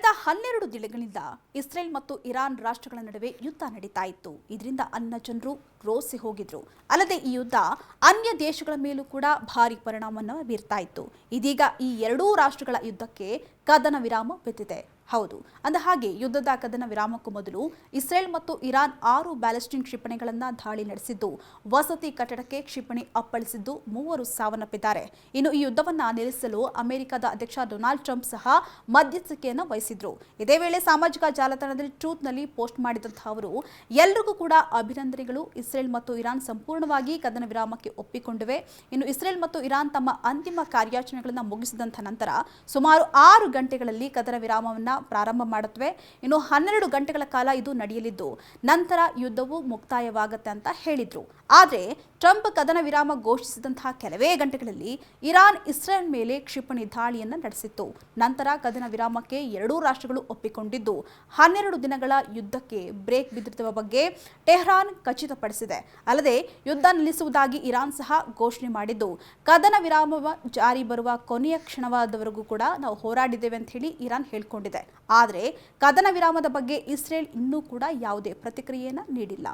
ಕಳೆದ 12 ದಿನಗಳಿಂದ ಇಸ್ರೇಲ್ ಮತ್ತು ಇರಾನ್ ರಾಷ್ಟ್ರಗಳ ನಡುವೆ ಯುದ್ಧ ನಡೀತಾ ಇತ್ತು. ಇದರಿಂದ ಅನ್ನ ಜನರು ರೋಸಿ ಹೋಗಿದ್ರು. ಅಲ್ಲದೆ ಈ ಯುದ್ಧ ಅನ್ಯ ದೇಶಗಳ ಮೇಲೂ ಕೂಡ ಭಾರಿ ಪರಿಣಾಮವನ್ನು ಬೀರ್ತಾ ಇತ್ತು. ಇದೀಗ ಈ ಎರಡೂ ರಾಷ್ಟ್ರಗಳ ಯುದ್ಧಕ್ಕೆ ಕದನ ವಿರಾಮ ಬಿದ್ದಿದೆ. ಹೌದು, ಅಂದ ಹಾಗೆ ಯುದ್ಧದ ಕದನ ವಿರಾಮಕ್ಕೂ ಮೊದಲು ಇಸ್ರೇಲ್ ಮತ್ತು ಇರಾನ್ 6 ಬ್ಯಾಲಿಸ್ಟಿಕ್ ಕ್ಷಿಪಣಿಗಳನ್ನು ದಾಳಿ ನಡೆಸಿದ್ದು, ವಸತಿ ಕಟ್ಟಡಕ್ಕೆ ಕ್ಷಿಪಣಿ ಅಪ್ಪಳಿಸಿದ್ದು 3 ಸಾವನ್ನಪ್ಪಿದ್ದಾರೆ. ಇನ್ನು ಈ ಯುದ್ಧವನ್ನು ನಿಲ್ಲಿಸಲು ಅಮೆರಿಕದ ಅಧ್ಯಕ್ಷ ಡೊನಾಲ್ಡ್ ಟ್ರಂಪ್ ಸಹ ಮಧ್ಯಸ್ಥಿಕೆಯನ್ನು ವಹಿಸಿದ್ರು. ಇದೇ ವೇಳೆ ಸಾಮಾಜಿಕ ಜಾಲತಾಣದಲ್ಲಿ ಟ್ರೂತ್ನಲ್ಲಿ ಪೋಸ್ಟ್ ಮಾಡಿದಂತಹ ಅವರು ಎಲ್ಲರಿಗೂ ಕೂಡ ಅಭಿನಂದನೆಗಳು. ಇಸ್ರೇಲ್ ಮತ್ತು ಇರಾನ್ ಸಂಪೂರ್ಣವಾಗಿ ಕದನ ವಿರಾಮಕ್ಕೆ ಒಪ್ಪಿಕೊಂಡಿವೆ. ಇನ್ನು ಇಸ್ರೇಲ್ ಮತ್ತು ಇರಾನ್ ತಮ್ಮ ಅಂತಿಮ ಕಾರ್ಯಾಚರಣೆಗಳನ್ನು ಮುಗಿಸಿದಂಥ ನಂತರ ಸುಮಾರು 6 ಗಂಟೆಗಳಲ್ಲಿ ಕದನ ವಿರಾಮವನ್ನು ಪ್ರಾರಂಭ ಮಾಡುತ್ತವೆ. ಇನ್ನು 12 ಗಂಟೆಗಳ ಕಾಲ ಇದು ನಡೆಯಲಿದ್ದು ನಂತರ ಯುದ್ಧವು ಮುಕ್ತಾಯವಾಗುತ್ತೆ ಅಂತ ಹೇಳಿದ್ರು. ಆದರೆ ಟ್ರಂಪ್ ಕದನ ವಿರಾಮ ಘೋಷಿಸಿದಂತಹ ಕೆಲವೇ ಗಂಟೆಗಳಲ್ಲಿ ಇರಾನ್ ಇಸ್ರೇಲ್ ಮೇಲೆ ಕ್ಷಿಪಣಿ ದಾಳಿಯನ್ನು ನಡೆಸಿತ್ತು. ನಂತರ ಕದನ ವಿರಾಮಕ್ಕೆ ಎರಡೂ ರಾಷ್ಟ್ರಗಳು ಒಪ್ಪಿಕೊಂಡಿದ್ದು 12 ದಿನಗಳ ಯುದ್ಧಕ್ಕೆ ಬ್ರೇಕ್ ಬಿದ್ದಿರುವ ಬಗ್ಗೆ ಟೆಹರಾನ್ ಖಚಿತಪಡಿಸಿದೆ. ಅಲ್ಲದೆ ಯುದ್ಧ ನಿಲ್ಲಿಸುವುದಾಗಿ ಇರಾನ್ ಸಹ ಘೋಷಣೆ ಮಾಡಿದ್ದು, ಕದನ ವಿರಾಮ ಜಾರಿ ಬರುವ ಕೊನೆಯ ಕ್ಷಣವಾದವರೆಗೂ ಕೂಡ ನಾವು ಹೋರಾಡಿದ್ದೇವೆ ಅಂತ ಹೇಳಿ ಇರಾನ್ ಹೇಳಿಕೊಂಡಿದೆ. ಆದರೆ ಕದನ ವಿರಾಮದ ಬಗ್ಗೆ ಇಸ್ರೇಲ್ ಇನ್ನೂ ಕೂಡ ಯಾವುದೇ ಪ್ರತಿಕ್ರಿಯೆಯನ್ನು ನೀಡಿಲ್ಲ.